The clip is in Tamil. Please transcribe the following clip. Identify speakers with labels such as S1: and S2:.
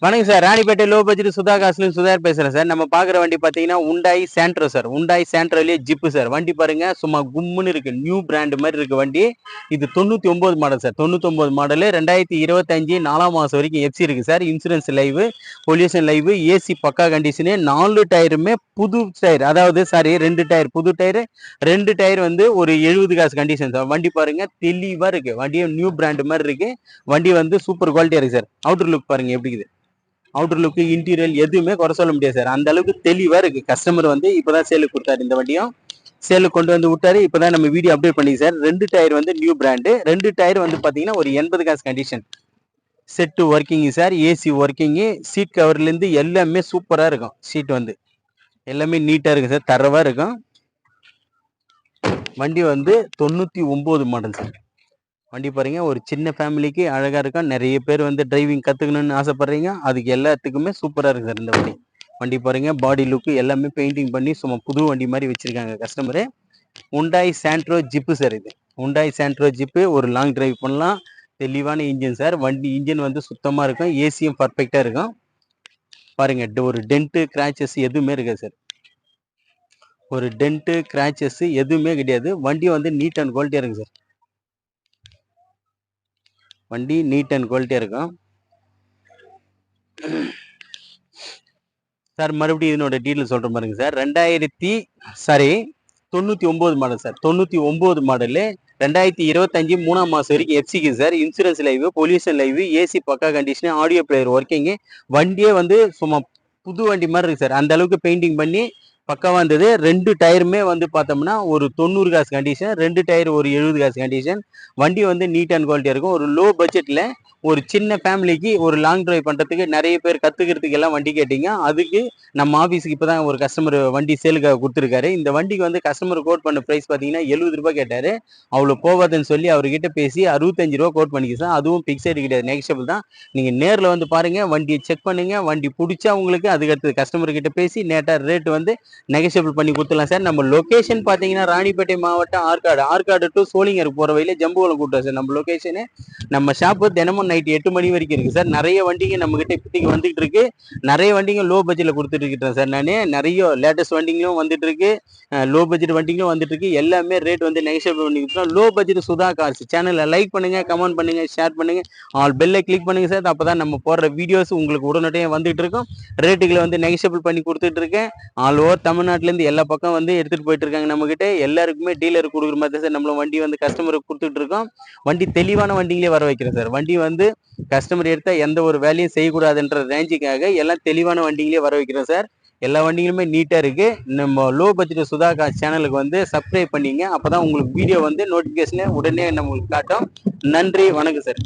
S1: வணக்கம் sir. Ranipet low budget Sudha காசுல சுதார் பேசுறேன் சார். நம்ம பாக்குற வண்டி பாத்தீங்கன்னா உண்டாய் சாண்ட்ரோ சார். உண்டாய் சாண்ட்ரோலயே ஜிப்பு சார். வண்டி பாருங்க சும்மா கும்முன்னு இருக்கு. நியூ பிராண்ட் மாதிரி இருக்கு வண்டி. இது 99 மாடல் சார். 99 மாடல் 2025 4ஆம் மாசம் வரைக்கும் எஃப்சி இருக்கு sir. Insurance live, pollution live, AC பக்கா கண்டிஷனு, 4 டயருமே புது டயர். அதாவது சாரி 2 டயர் புது டயர், 2 டயர் வந்து ஒரு 70 காசு கண்டிஷன் சார். வண்டி பாருங்க தெளிவா இருக்கு. வண்டியும் நியூ பிராண்ட் மாதிரி இருக்கு. வண்டி வந்து சூப்பர் குவாலிட்டியா இருக்கு சார். அவுட்டர் லுக் பாருங்க எப்படி இருக்குது. அவுட்டர் லுக் இன்டீரியல் எதுவுமே குறை சொல்ல முடியாது சார். அந்த அளவுக்கு தெளிவா இருக்கு. கஸ்டமர் வந்து இப்பதான் சேலுக்கு கொடுத்தாரு. இந்த வண்டியும் சேலுக்கு கொண்டு வந்து விட்டாரு. இப்பதான் நம்ம வீடியோ அப்டேட் பண்ணி சார். 2 டயர் வந்து நியூ பிராண்டு. 2 டயர் வந்து பாத்தீங்கன்னா ஒரு 80 காசு condition. Set working sir. AC working, seat கவர்ல இருந்து எல்லாமே சூப்பரா இருக்கும். சீட் வந்து எல்லாமே நீட்டா இருக்கு சார். தரவா இருக்கும். வண்டி வந்து 99 மாடல் சார். வண்டி பாருங்க ஒரு சின்ன ஃபேமிலிக்கு அழகா இருக்கும். நிறைய பேர் வந்து டிரைவிங் கத்துக்கணும்னு ஆசைப்படுறீங்க. அதுக்கு எல்லாத்துக்குமே சூப்பரா இருக்கு சார் இந்த வண்டி. வண்டி பாருங்க பாடி லுக் எல்லாமே பெயிண்டிங் பண்ணி சும்மா புது வண்டி மாதிரி வச்சிருக்காங்க கஸ்டமரு. உண்டாய் சாண்ட்ரோ ஜிப்பு சார். இது உண்டாய் சாண்ட்ரோ ஜிப்பு. ஒரு லாங் டிரைவ் பண்ணலாம். தெளிவான இன்ஜின் சார். வண்டி இன்ஜின் வந்து சுத்தமா இருக்கும். ஏசியும் பர்ஃபெக்டா இருக்கும். பாருங்க ஒரு டென்ட் கிராச்சஸ் எதுவுமே இருக்காது சார். ஒரு டென்ட் கிராச்சஸ் எதுவுமே கிடையாது. வண்டி வந்து நீட் அண்ட் குவாலிட்டியா இருக்கு சார். வண்டி நீட் அண்ட் குவாலிட்டியா இருக்கும் சார். மறுபடியும் இதனோட டீட்டெயில் சொல்ற பாருங்க சார். 99 model sir. 99 மாடலு 2025 3ஆம் மாசம் வரைக்கும் எஃப்சிக்கு sir. Insurance live, pollution live, AC பக்கா கண்டிஷன், ஆடியோ பிளேயர் ஒர்க்கிங். வண்டியே வந்து சும்மா புது வண்டி மாதிரி இருக்கு சார். அந்த அளவுக்கு பெயிண்டிங் பண்ணி பக்காவா இருந்தது. 2 டயருமே வந்து பார்த்தோம்னா ஒரு 90 காசு கண்டிஷன், 2 டயர் ஒரு 70 காசு கண்டிஷன். வண்டி வந்து நீட் அண்ட் குவாலிட்டியா இருக்கும். ஒரு லோ பட்ஜெட்ல ஒரு சின்ன ஃபேமிலிக்கு ஒரு லாங் டிரைவ் பண்றதுக்கு நிறைய பேர் கத்துக்கிறதுக்கு எல்லாம் வண்டி கேட்டீங்க. அதுக்கு நம்ம ஆஃபீஸுக்கு இப்பதான் ஒரு கஸ்டமர் வண்டி சேலுக்காக கொடுத்துருக்காரு. இந்த வண்டிக்கு வந்து கஸ்டமர் கோட் பண்ண பிரைஸ் பார்த்தீங்கன்னா 70 ரூபாய் கேட்டாரு. அவ்வளோ போவாதுன்னு சொல்லி அவர்கிட்ட பேசி 65 ரூபா கோட் பண்ணிக்க சார். அதுவும் பிக்சடு கிடையாது, நெகஷியபிள் தான். நீங்க நேரில் வந்து பாருங்க, வண்டியை செக் பண்ணுங்க. வண்டி பிடிச்சா உங்களுக்கு அதுக்கடுத்து கஸ்டமர் கிட்ட பேசி நேட்டா ரேட் வந்து நெகஷியபிள் பண்ணி கொடுத்துலாம் சார். நம்ம லொகேஷன் பார்த்தீங்கன்னா ராணிப்பேட்டை மாவட்டம் ஆற்காடு டு சோளிங்கர் போற வழியில ஜம்புவலம் கூட்டம் சார் நம்ம லொகேஷனு. நம்ம ஷாப்பு தினமும் நைட் 8 மணி வரைக்கும் இருக்கு சார். நிறைய வண்டிங்க நம்ம கிட்ட இப்போதைக்கு வந்துட்டு இருக்கு. நிறைய வண்டிங்க லோ பட்ஜெட்ல கொடுத்துட்டு இருக்கேன் சார். நான் நிறைய லேட்டஸ்ட் வண்டிங்களும் வந்துட்டு இருக்கு, லோ பட்ஜெட் வண்டிங்களும் வந்துட்டு இருக்கு. எல்லாமே ரேட் வந்து நெகஷியபிள் பண்ணி கொடுத்துருவோம். லோ பட்ஜெட் சுதா கார்ஸ் சேனலை லைக் பண்ணுங்க, கமெண்ட் பண்ணுங்க, ஷேர் பண்ணுங்க, ஆல் பெல்லை கிளிக் பண்ணுங்க சார். அப்பதான் நம்ம போடுற வீடியோஸ் உங்களுக்கு உடனடியாக வந்துட்டு இருக்கும். ரேட்டுகளை வந்து நெகஷியபிள் பண்ணி கொடுத்துட்டு இருக்கேன். ஆல் ஓவர் தமிழ்நாட்டுல இருந்து எல்லா பக்கம் வந்து எடுத்துட்டு போயிட்டு இருக்காங்க. நம்ம கிட்ட எல்லாருக்குமே டீலர் கொடுக்குற மாதிரி சார் நம்மள வண்டி வந்து கஸ்டமருக்கு கொடுத்துட்டு இருக்கோம். வண்டி தெளிவான வண்டிங்களே வர வைக்கிறேன் சார். வண்டி வந்து கஸ்டமர் எடுத்தா எந்த ஒரு வேலையும் செய்யக்கூடாதுன்ற ரேஞ்சுக்காக எல்லாம் தெளிவான வண்டிங்களே வர வைக்கிறோம் சார். எல்லா வண்டிகளுமே நீட்டா இருக்கு. நம்ம லோ பட்ஜெட் சுதா கார் சேனலுக்கு வந்து சப்ஸ்கிரைப் பண்ணீங்க. அப்பதான் உங்களுக்கு வீடியோ வந்து நோட்டிபிகேஷன் உடனே நம்மளுக்கு காட்டும். நன்றி, வணக்கம் சார்.